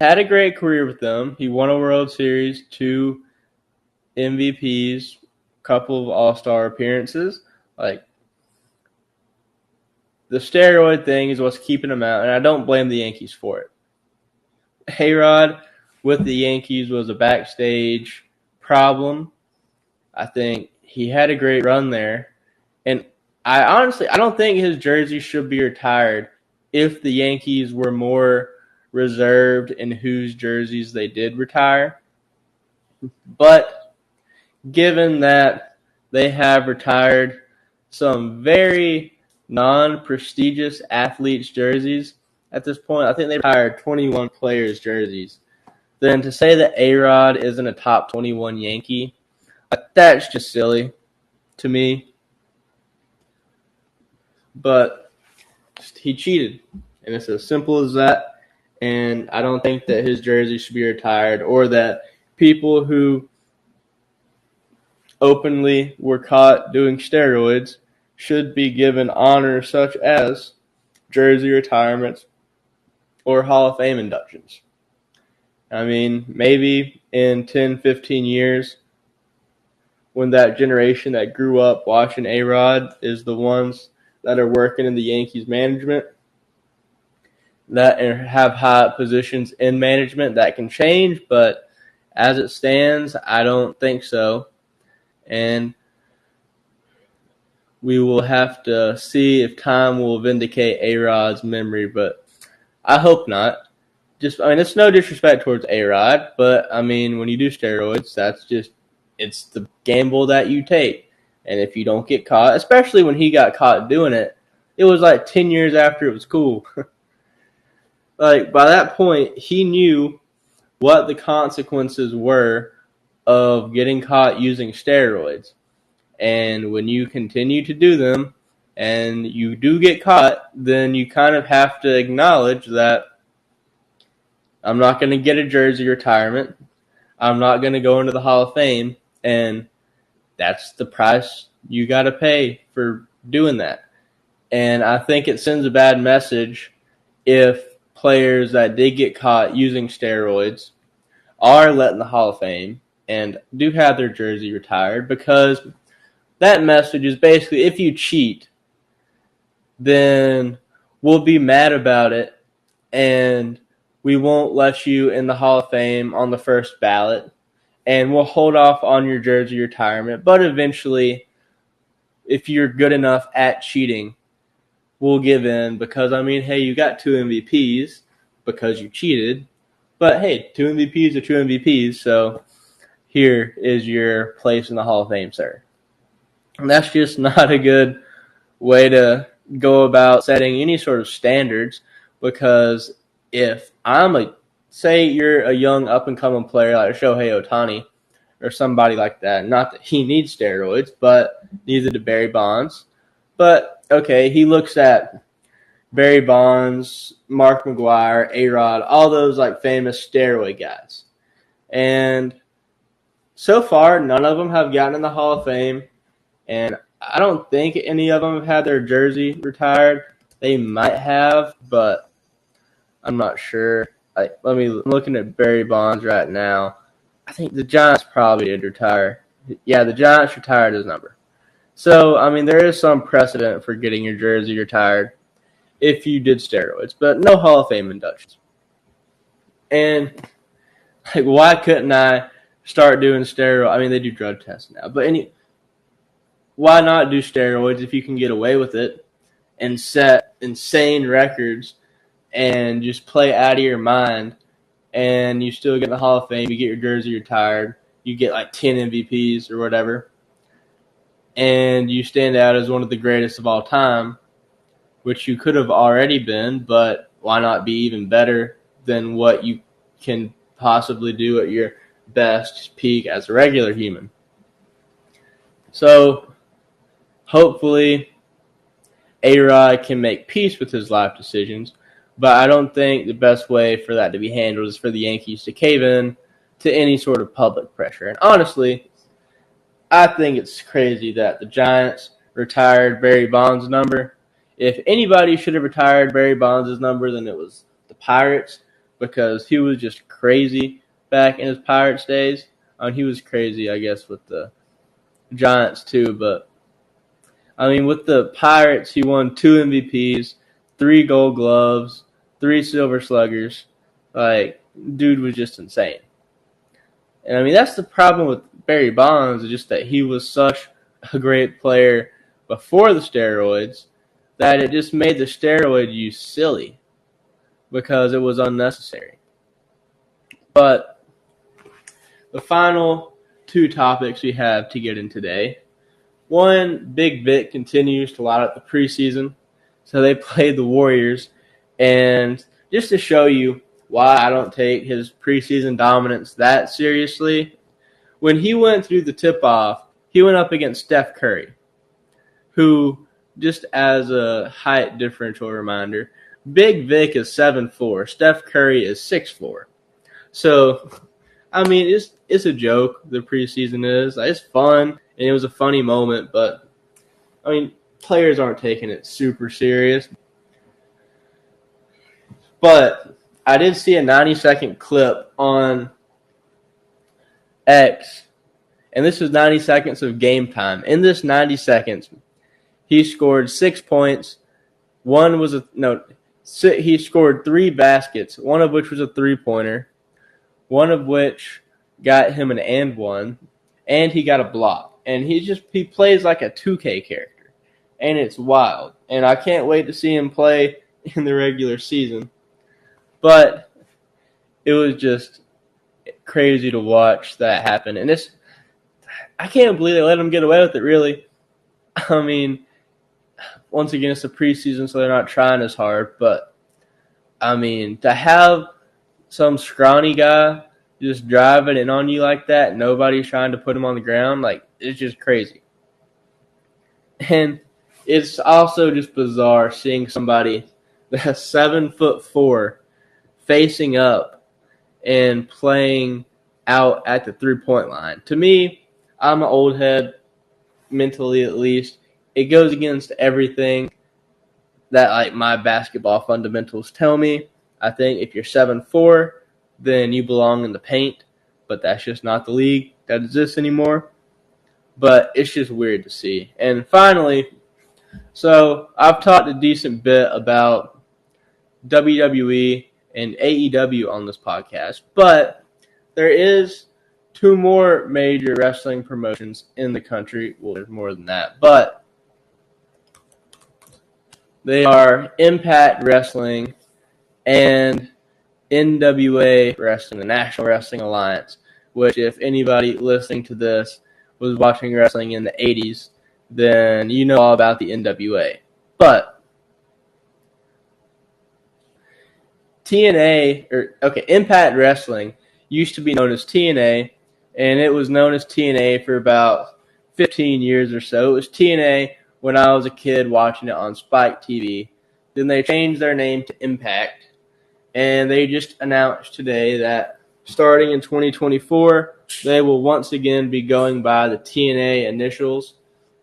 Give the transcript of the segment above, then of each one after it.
had a great career with them. He won a World Series, 2 MVPs, couple of All-Star appearances. Like, the steroid thing is what's keeping him out, and I don't blame the Yankees for it. A-Rod with the Yankees was a backstage problem. I think he had a great run there. And I don't think his jersey should be retired if the Yankees were more reserved in whose jerseys they did retire. But given that they have retired some very non-prestigious athletes' jerseys at this point, I think they retired 21 players' jerseys. Then to say that A-Rod isn't a top 21 Yankee, that's just silly to me. But he cheated, and it's as simple as that. And I don't think that his jersey should be retired, or that people who openly were caught doing steroids should be given honors such as jersey retirements or Hall of Fame inductions. I mean, maybe in 10, 15 years, when that generation that grew up watching A-Rod is the ones that are working in the Yankees management, that have high positions in management, that can change. But as it stands, I don't think so. And we will have to see if time will vindicate A-Rod's memory, but I hope not. It's no disrespect towards A-Rod, but, when you do steroids, it's the gamble that you take. And if you don't get caught, especially when he got caught doing it, it was like 10 years after it was cool. Like, by that point, he knew what the consequences were of getting caught using steroids. And when you continue to do them and you do get caught, then you kind of have to acknowledge that I'm not going to get a jersey retirement. I'm not going to go into the Hall of Fame. And that's the price you got to pay for doing that. And I think it sends a bad message if players that did get caught using steroids are let in the Hall of Fame and do have their jersey retired, because that message is basically, if you cheat, then we'll be mad about it and we won't let you in the Hall of Fame on the first ballot, and we'll hold off on your jersey retirement. But eventually, if you're good enough at cheating, we'll give in, because, hey, you got 2 MVPs because you cheated. But, hey, 2 MVPs are 2 MVPs, so here is your place in the Hall of Fame, sir. And that's just not a good way to go about setting any sort of standards, because if say you're a young up-and-coming player like Shohei Ohtani or somebody like that, not that he needs steroids, but neither did Barry Bonds. But, okay, he looks at Barry Bonds, Mark McGwire, A-Rod, all those famous steroid guys. And so far, none of them have gotten in the Hall of Fame. And I don't think any of them have had their jersey retired. They might have, but I'm not sure. I'm looking at Barry Bonds right now. I think the Giants probably did retire. Yeah, the Giants retired his number. So, there is some precedent for getting your jersey retired if you did steroids, but no Hall of Fame inductions. And, why couldn't I start doing steroids? They do drug tests now, but why not do steroids if you can get away with it and set insane records and just play out of your mind, and you still get in the Hall of Fame, you get your jersey retired, you get 10 MVPs or whatever, and you stand out as one of the greatest of all time, which you could have already been, but why not be even better than what you can possibly do at your best peak as a regular human? So, hopefully, A-Rod can make peace with his life decisions, but I don't think the best way for that to be handled is for the Yankees to cave in to any sort of public pressure. And honestly, I think it's crazy that the Giants retired Barry Bonds' number. If anybody should have retired Barry Bonds' number, then it was the Pirates, because he was just crazy back in his Pirates days. I mean, he was crazy, I guess, with the Giants too, but I mean, with the Pirates, he won 2 MVPs, 3 Gold Gloves, 3 Silver Sluggers. Like, dude was just insane. And I mean, that's the problem with Barry Bonds, is just that he was such a great player before the steroids that it just made the steroid use silly because it was unnecessary. But the final 2 topics we have to get in today. One, Big Vic continues to light up the preseason. So they played the Warriors. And just to show you why I don't take his preseason dominance that seriously, when he went through the tip-off, he went up against Steph Curry, who, just as a height differential reminder, Big Vic is 7'4", Steph Curry is 6'4". So, I mean, it's a joke, the preseason is. It's fun, and it was a funny moment, but, I mean, players aren't taking it super serious. But I did see a 90-second clip on X, and this was 90 seconds of game time. In this 90 seconds, he scored 6 points. He scored 3 baskets, one of which was a three-pointer, one of which got him an and one, and he got a block. And he plays like a 2K character, and it's wild. And I can't wait to see him play in the regular season. But it was just crazy to watch that happen. And I can't believe they let him get away with it, really. I mean, once again, it's a preseason, so they're not trying as hard. But, I mean, to have some scrawny guy just driving in on you like that, nobody's trying to put him on the ground, like, it's just crazy. And it's also just bizarre seeing somebody that's 7'4" facing up and playing out at the three-point line. To me, I'm an old head, mentally at least. It goes against everything that like my basketball fundamentals tell me. I think if you're 7'4", then you belong in the paint, but that's just not the league that exists anymore. But it's just weird to see. And finally, so I've talked a decent bit about WWE and AEW on this podcast, but there is 2 more major wrestling promotions in the country. Well, there's more than that, but they are Impact Wrestling and NWA Wrestling, the National Wrestling Alliance, which if anybody listening to this was watching wrestling in the 80s, then you know all about the NWA. But Impact Wrestling used to be known as TNA, and it was known as TNA for about 15 years or so. It was TNA when I was a kid watching it on Spike TV. Then they changed their name to Impact, and they just announced today that starting in 2024, they will once again be going by the TNA initials.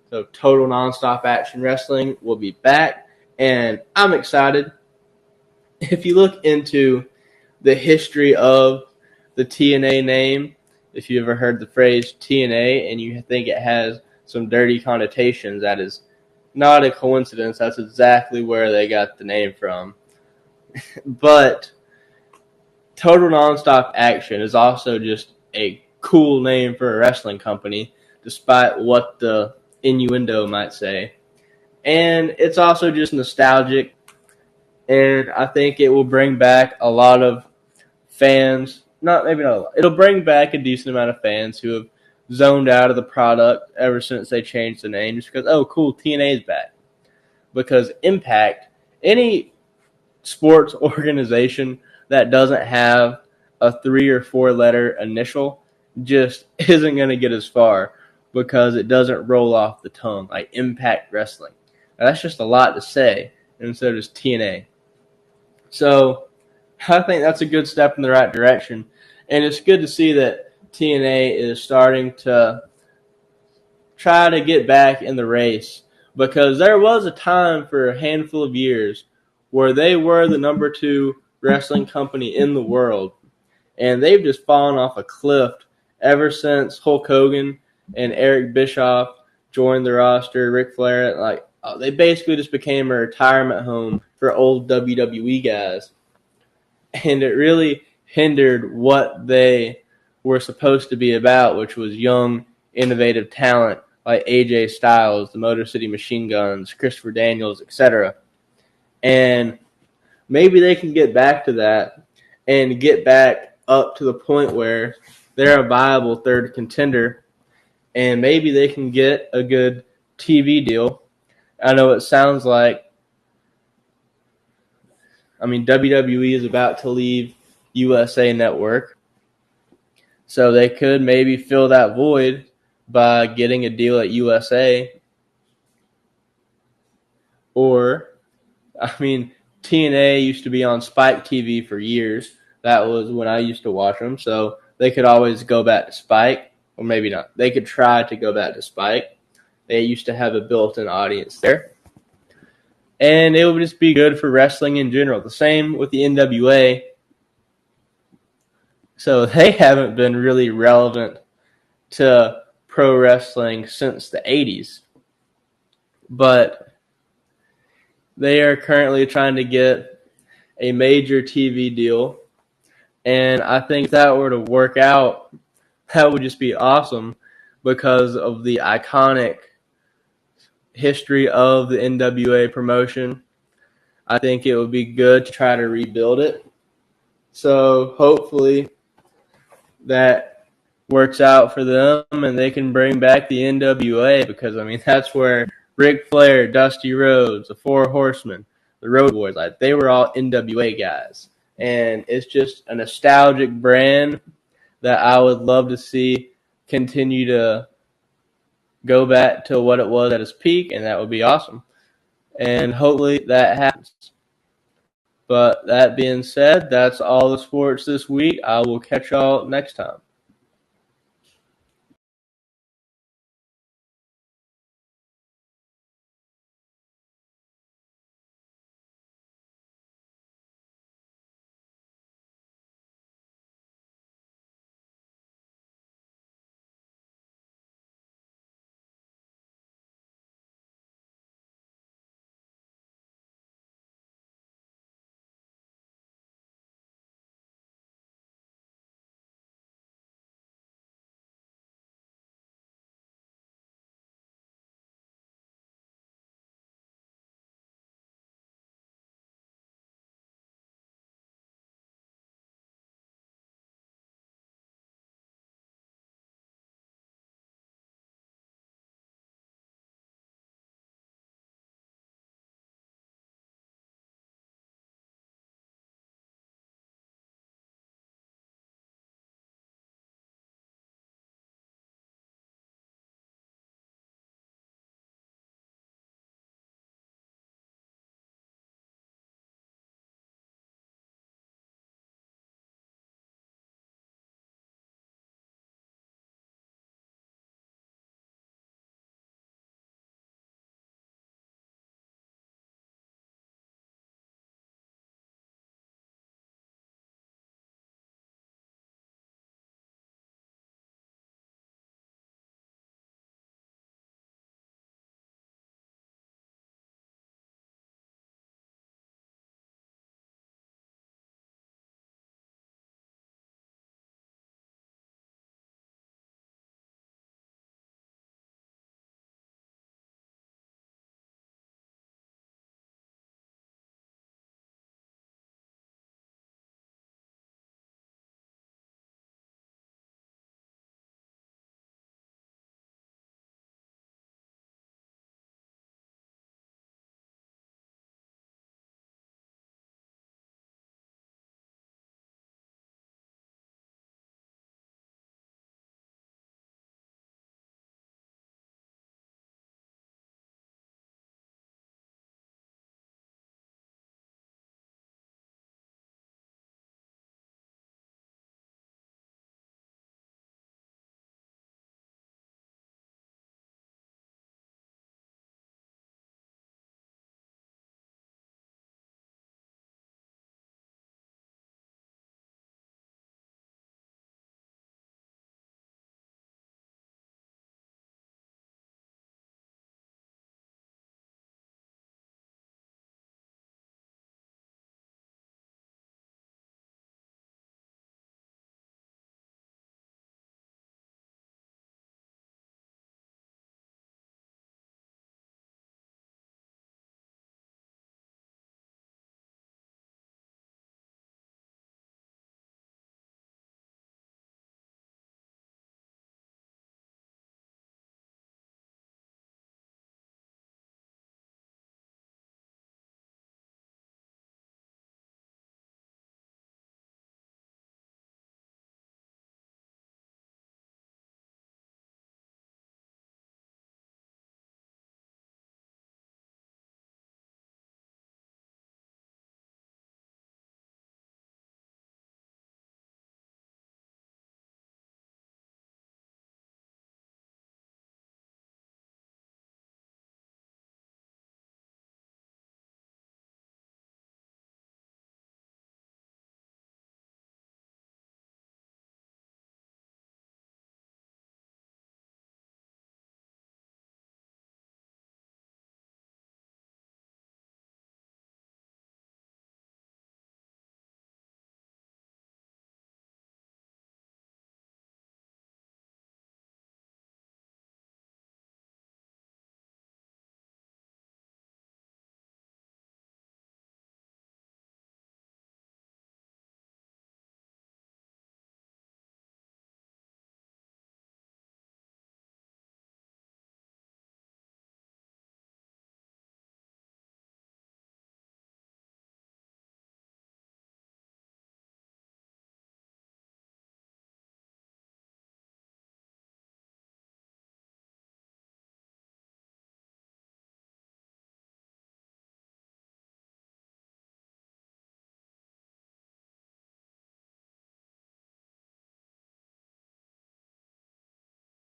So Total Nonstop Action Wrestling will be back, and I'm excited. If you look into the history of the TNA name, if you ever heard the phrase TNA and you think it has some dirty connotations, that is not a coincidence. That's exactly where they got the name from. But Total Nonstop Action is also just a cool name for a wrestling company, despite what the innuendo might say. And it's also just nostalgic. And I think it will bring back a lot of fans. Maybe not a lot. It'll bring back a decent amount of fans who have zoned out of the product ever since they changed the name. Just because, oh, cool, TNA is back. Because Impact, any sports organization that doesn't have a 3 or 4 letter initial just isn't going to get as far because it doesn't roll off the tongue like Impact Wrestling. Now, that's just a lot to say, and so does TNA. So I think that's a good step in the right direction. And it's good to see that TNA is starting to try to get back in the race, because there was a time for a handful of years where they were the number 2 wrestling company in the world. And they've just fallen off a cliff ever since Hulk Hogan and Eric Bischoff joined the roster, Ric Flair. They basically just became a retirement home for old WWE guys. And it really hindered what they were supposed to be about, which was young, innovative talent like AJ Styles, the Motor City Machine Guns, Christopher Daniels, etc. And maybe they can get back to that and get back up to the point where they're a viable third contender, and maybe they can get a good TV deal. I know it sounds like, WWE is about to leave USA Network, so they could maybe fill that void by getting a deal at USA. Or, TNA used to be on Spike TV for years. That was when I used to watch them, so they could always go back to Spike, or maybe not. They could try to go back to Spike. They used to have a built-in audience there. And it would just be good for wrestling in general. The same with the NWA. So they haven't been really relevant to pro wrestling since the 80s. But they are currently trying to get a major TV deal. And I think if that were to work out, that would just be awesome because of the iconic history of the NWA promotion. I think it would be good to try to rebuild it. So hopefully that works out for them and they can bring back the NWA because, that's where Ric Flair, Dusty Rhodes, the Four Horsemen, the Road Boys, they were all NWA guys. And it's just a nostalgic brand that I would love to see continue to go back to what it was at its peak, and that would be awesome. And hopefully that happens. But that being said, that's all the sports this week. I will catch y'all next time.